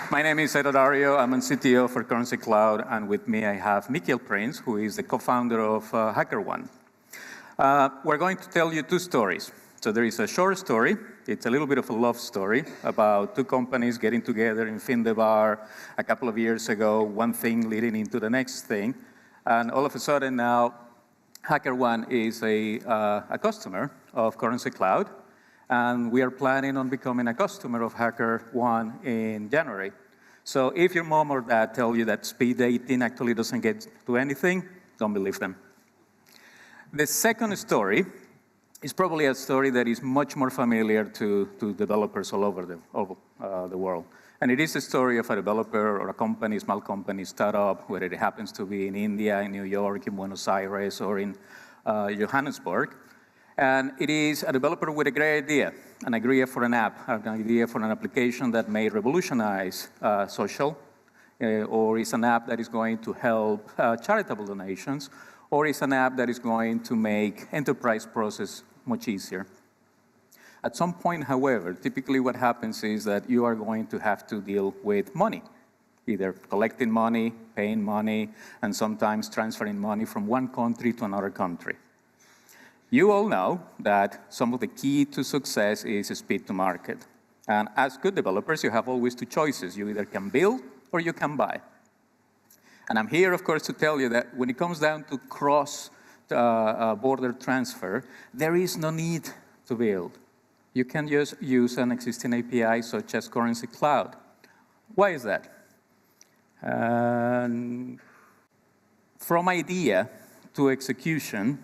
My name is Edo Dario. I'm a CTO for Currencycloud, and with me I have Mikhail Prince, who is the co-founder of HackerOne. We're going to tell you two stories. So there is a short story. It's a little bit of a love story about two companies getting together in FinDEVr a couple of years ago, one thing leading into the next thing. And all of a sudden now, HackerOne is a customer of Currencycloud. And we are planning on becoming a customer of HackerOne in January. So if your mom or dad tell you that speed dating actually doesn't get to anything, don't believe them. The second story is probably a story that is much more familiar to developers all over the world. And it is a story of a developer or a company, small company, startup, whether it happens to be in India, in New York, in Buenos Aires, or in Johannesburg. And it is a developer with a great idea, an idea for an app, an idea for an application that may revolutionize social, or is an app that is going to help charitable donations, or is an app that is going to make enterprise process much easier. At some point, however, typically what happens is that you are going to have to deal with money, either collecting money, paying money, and sometimes transferring money from one country to another country. You all know that some of the key to success is speed to market. And as good developers, you have always two choices. You either can build or you can buy. And I'm here, of course, to tell you that when it comes down to cross-border transfer, there is no need to build. You can just use an existing API such as Currencycloud. Why is that? From idea to execution,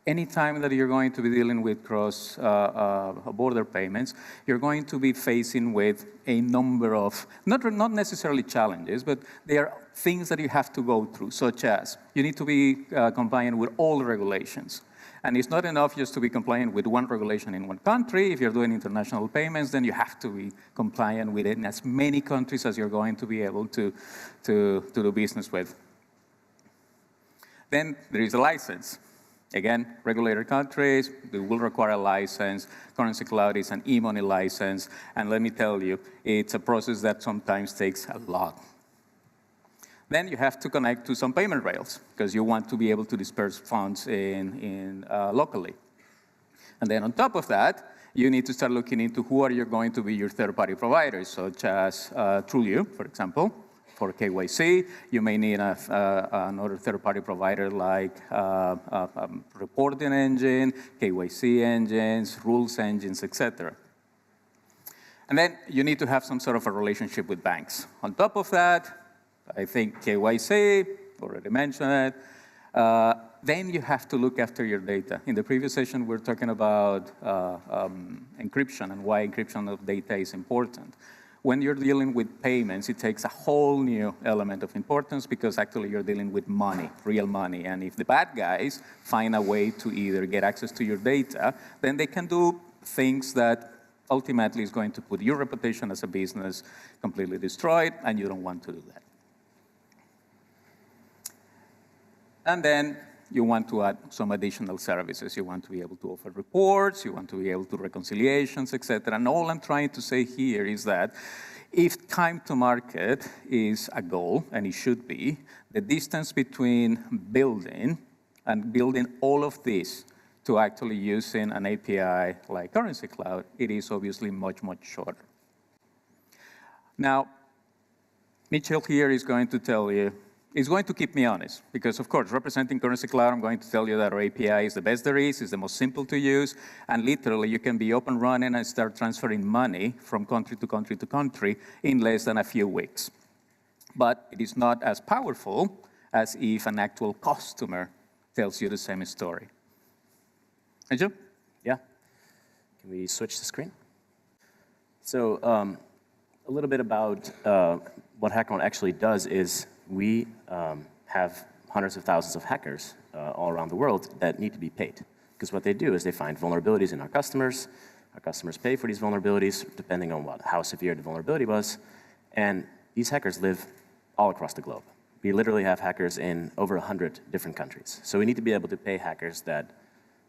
anytime that you're going to be dealing with cross-border payments, you're going to be facing with a number of, not necessarily challenges, but there are things that you have to go through, such as you need to be compliant with all the regulations. And it's not enough just to be compliant with one regulation in one country. If you're doing international payments, then you have to be compliant with it in as many countries as you're going to be able to do business with. Then there is a license. Again, regulated countries, they will require a license. Currencycloud is an e-money license. And let me tell you, it's a process that sometimes takes a lot. Then you have to connect to some payment rails, because you want to be able to disperse funds locally. And then on top of that, you need to start looking into who are you going to be your third-party providers, such as Trulioo, for example. For KYC, you may need another third-party provider like reporting engine, KYC engines, rules engines, etc. And then you need to have some sort of a relationship with banks. On top of that, I think KYC, already mentioned it. Then you have to look after your data. In the previous session, we were talking about encryption and why encryption of data is important. When you're dealing with payments, it takes a whole new element of importance because actually you're dealing with money, real money. And if the bad guys find a way to either get access to your data, then they can do things that ultimately is going to put your reputation as a business completely destroyed, and you don't want to do that. And then you want to add some additional services. You want to be able to offer reports, you want to be able to reconciliations, etc. And all I'm trying to say here is that if time to market is a goal, and it should be, the distance between building and building all of this to actually using an API like Currencycloud, it is obviously much, much shorter. Now, Mitchell here is going to tell you, it's going to keep me honest, because of course, representing Currencycloud, I'm going to tell you that our API is the best there is the most simple to use, and literally you can be up and running and start transferring money from country to country to country in less than a few weeks. But it is not as powerful as if an actual customer tells you the same story. Andrew? Yeah. Can we switch the screen? So a little bit about what HackerOne actually does is we have hundreds of thousands of hackers all around the world that need to be paid. Because what they do is they find vulnerabilities in our customers pay for these vulnerabilities depending on how severe the vulnerability was, and these hackers live all across the globe. We literally have hackers in over 100 different countries. So we need to be able to pay hackers that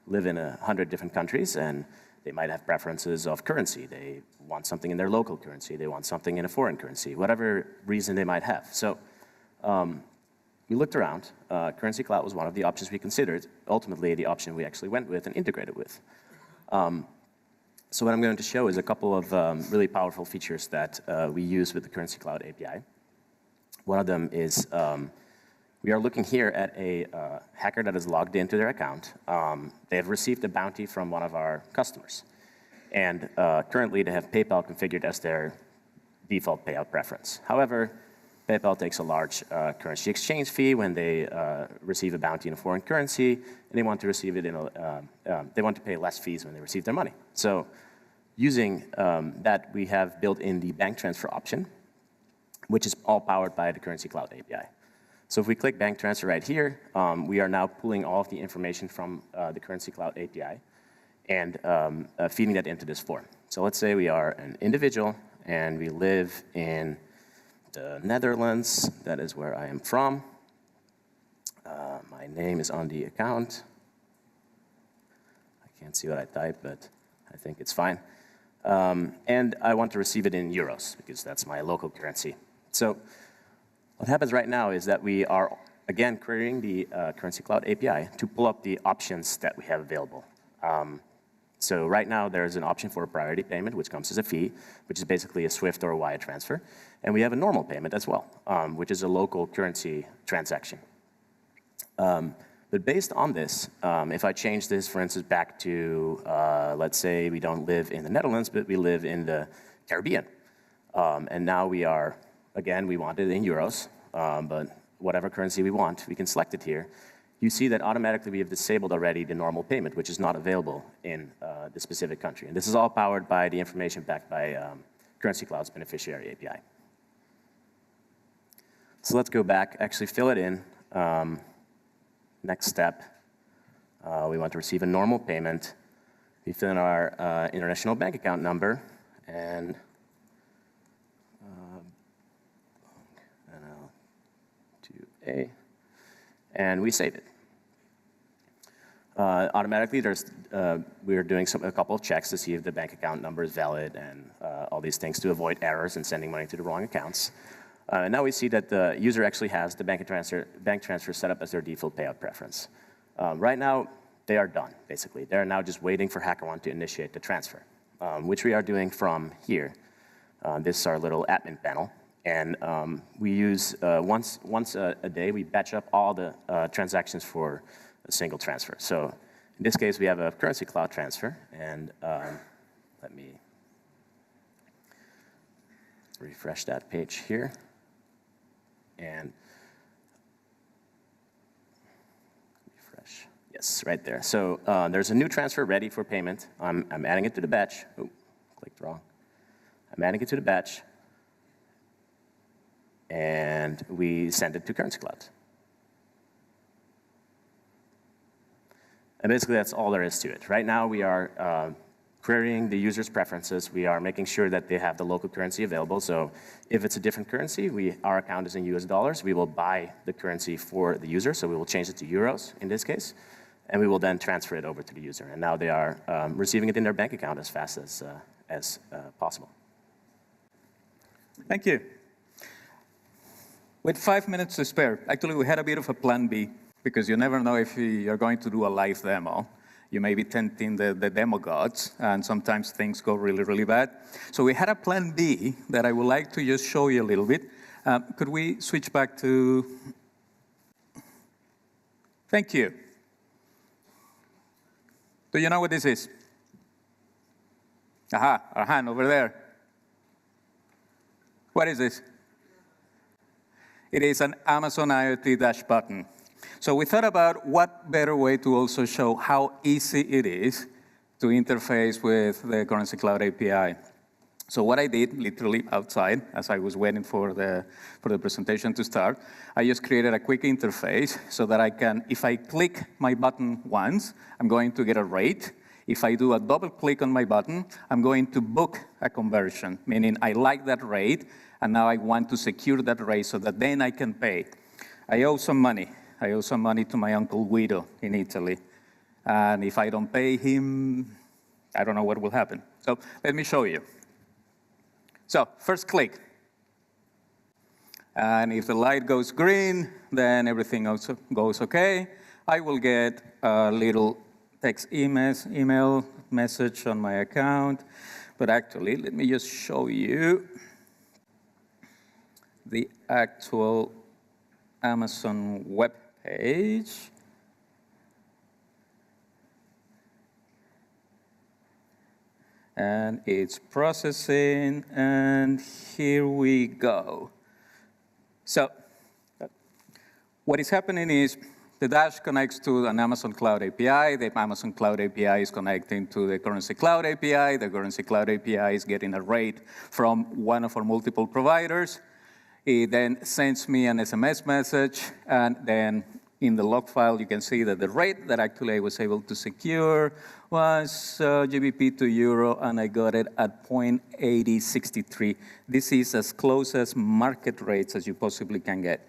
live in 100 different countries, and They might have preferences of currency. They want something in their local currency. They want something in a foreign currency, whatever reason they might have. So we looked around. Currencycloud was one of the options we considered. Ultimately, the option we actually went with and integrated with. So what I'm going to show is a couple of really powerful features that we use with the Currencycloud API. One of them is we are looking here at a hacker that is logged into their account. They have received a bounty from one of our customers. And currently, they have PayPal configured as their default payout preference. However, PayPal takes a large currency exchange fee when they receive a bounty in a foreign currency, and they want to receive it in they want to pay less fees when they receive their money. So using that, we have built in the bank transfer option, which is all powered by the Currencycloud API. So if we click bank transfer right here, we are now pulling all of the information from the Currencycloud API and feeding that into this form. So let's say we are an individual and we live in the Netherlands. That is where I am from. My name is on the account. I can't see what I type, but I think it's fine. And I want to receive it in euros because that's my local currency. So what happens right now is that we are, again, querying the Currencycloud API to pull up the options that we have available. So right now, there's an option for a priority payment, which comes as a fee, which is basically a SWIFT or a wire transfer. And we have a normal payment as well, which is a local currency transaction. But based on this, if I change this, for instance, back to, let's say we don't live in the Netherlands, but we live in the Caribbean. And now we are, again, we want it in euros, but whatever currency we want, we can select it here. You see that automatically we have disabled already the normal payment, which is not available in the specific country. And this is all powered by the information backed by Currencycloud's beneficiary API. So let's go back, actually fill it in. Next step, we want to receive a normal payment. We fill in our international bank account number and NL2A, and we save it. Automatically, we're doing a couple of checks to see if the bank account number is valid and all these things to avoid errors and sending money to the wrong accounts. And now we see that the user actually has the bank transfer set up as their default payout preference. Right now, they are done, basically. They're now just waiting for HackerOne to initiate the transfer, which we are doing from here. This is our little admin panel. And we use, once a day, we batch up all the transactions for a single transfer. So in this case, we have a Currencycloud transfer. And let me refresh that page here. And refresh. Yes, right there. So there's a new transfer ready for payment. I'm adding it to the batch. Oh, clicked wrong. I'm adding it to the batch. And we send it to Currencycloud. And basically, that's all there is to it. Right now, we are querying the user's preferences. We are making sure that they have the local currency available. So if it's a different currency, our account is in US dollars. We will buy the currency for the user. So we will change it to euros in this case. And we will then transfer it over to the user. And now they are receiving it in their bank account as fast as possible. Thank you. With 5 minutes to spare, actually we had a bit of a plan B, because you never know if you're going to do a live demo. You may be tempting the demo gods, and sometimes things go really, really bad. So we had a plan B that I would like to just show you a little bit. Could we switch back to... Thank you. Do you know what this is? Aha, our hand over there. What is this? It is an Amazon IoT dash button. So we thought about what better way to also show how easy it is to interface with the Currencycloud API. So what I did, literally outside, as I was waiting for the presentation to start, I just created a quick interface so that I can, if I click my button once, I'm going to get a rate. If I do a double click on my button, I'm going to book a conversion, meaning I like that rate, and now I want to secure that rate so that then I can pay. I owe some money. I owe some money to my Uncle Guido in Italy. And if I don't pay him I don't know what will happen. So let me show you. So first click. And if the light goes green, then everything also goes okay. I will get a little text email message on my account. But actually, let me just show you the actual Amazon web page. And it's processing, and here we go. So what is happening is the Dash connects to an Amazon Cloud API. The Amazon Cloud API is connecting to the Currencycloud API. The Currencycloud API is getting a rate from one of our multiple providers. It then sends me an SMS message, and then in the log file, you can see that the rate that actually I was able to secure was GBP to euro, and I got it at 0.8063. This is as close as market rates as you possibly can get.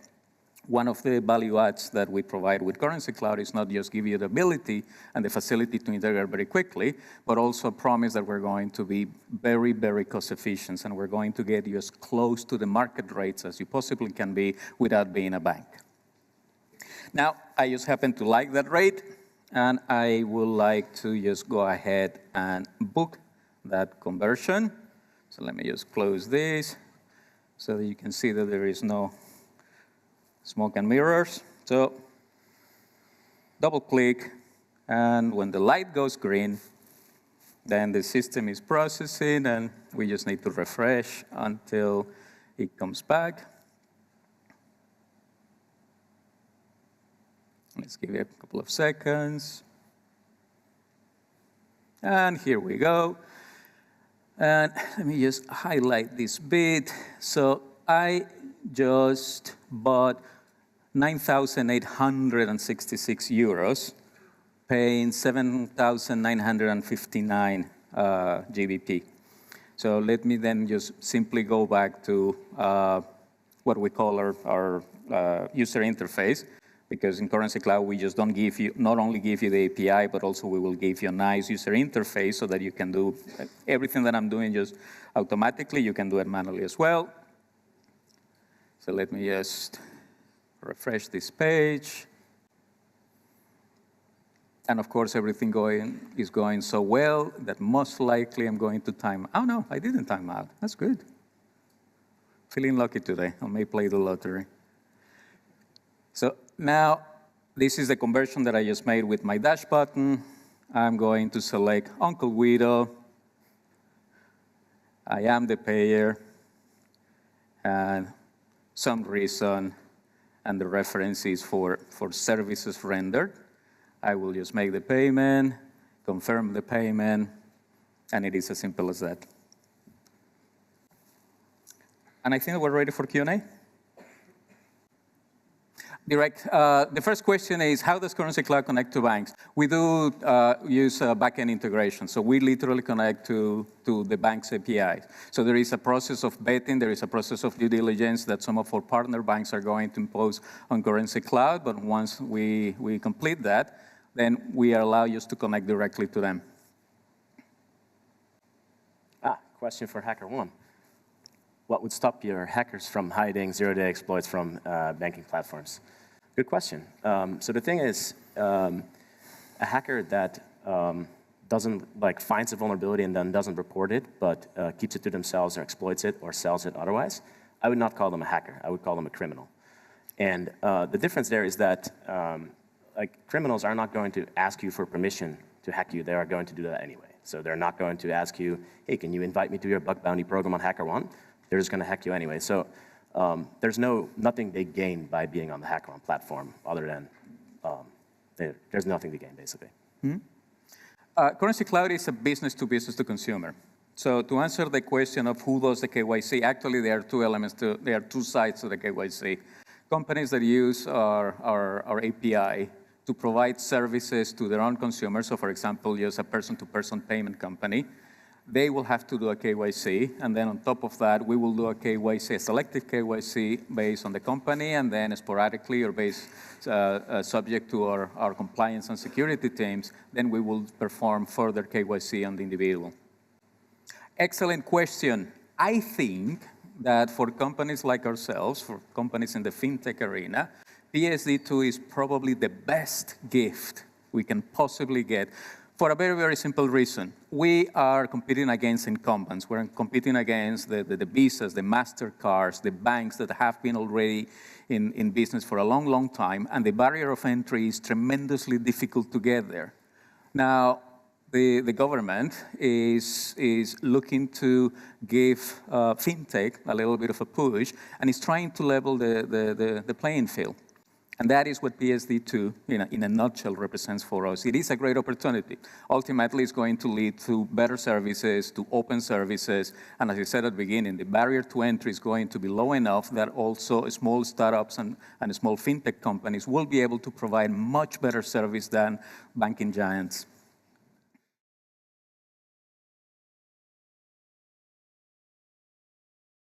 One of the value adds that we provide with Currencycloud is not just give you the ability and the facility to integrate very quickly, but also promise that we're going to be very, very cost efficient, and we're going to get you as close to the market rates as you possibly can be without being a bank. Now, I just happen to like that rate, and I would like to just go ahead and book that conversion. So let me just close this so that you can see that there is no smoke and mirrors. So double click, and when the light goes green, then the system is processing, and we just need to refresh until it comes back. Let's give it a couple of seconds. And here we go. And let me just highlight this bit. So I just bought 9,866 euros, paying 7,959 GBP. So let me then just simply go back to what we call our user interface. Because in Currencycloud, we just don't give you, not only give you the API, but also we will give you a nice user interface so that you can do everything that I'm doing just automatically. You can do it manually as well. So let me just refresh this page. And of course, everything is going so well that most likely I'm going to time. Oh no, I didn't time out. That's good. Feeling lucky today. I may play the lottery. So now, this is the conversion that I just made with my Dash button. I'm going to select Uncle Guido. I am the payer. And some reason, and the reference is for services rendered. I will just make the payment, confirm the payment, and it is as simple as that. And I think we're ready for Q&A. Direct. The first question is, how does Currencycloud connect to banks? We do use backend integration. So we literally connect to the bank's APIs. So there is a process of vetting. There is a process of due diligence that some of our partner banks are going to impose on Currencycloud. But once we complete that, then we are allowed just to connect directly to them. Question for HackerOne. What would stop your hackers from hiding zero-day exploits from banking platforms? Good question. So the thing is, a hacker that doesn't finds a vulnerability and then doesn't report it, but keeps it to themselves or exploits it or sells it otherwise, I would not call them a hacker. I would call them a criminal. And the difference there is that criminals are not going to ask you for permission to hack you. They are going to do that anyway. So they're not going to ask you, hey, can you invite me to your bug bounty program on HackerOne? They're just going to hack you anyway. So there's nothing they gain by being on the HackerOne platform other than there's nothing to gain, basically. Mm-hmm. Currencycloud is a business-to-consumer. So to answer the question of who does the KYC, actually there are two elements. There are two sides to the KYC. Companies that use our API to provide services to their own consumers. So for example, use a person-to-person payment company. They will have to do a KYC, and then on top of that, we will do a KYC, a selective KYC based on the company, and then sporadically or based subject to our compliance and security teams, then we will perform further KYC on the individual. Excellent question. I think that for companies like ourselves, for companies in the fintech arena, PSD2 is probably the best gift we can possibly get for a very, very simple reason. We are competing against incumbents. We're competing against the Visas, the MasterCards, the banks that have been already in business for a long, long time, and the barrier of entry is tremendously difficult to get there. Now, the government is looking to give fintech a little bit of a push, and is trying to level the playing field. And that is what PSD2, in a nutshell, represents for us. It is a great opportunity. Ultimately, it's going to lead to better services, to open services, and as I said at the beginning, the barrier to entry is going to be low enough that also small startups and small fintech companies will be able to provide much better service than banking giants.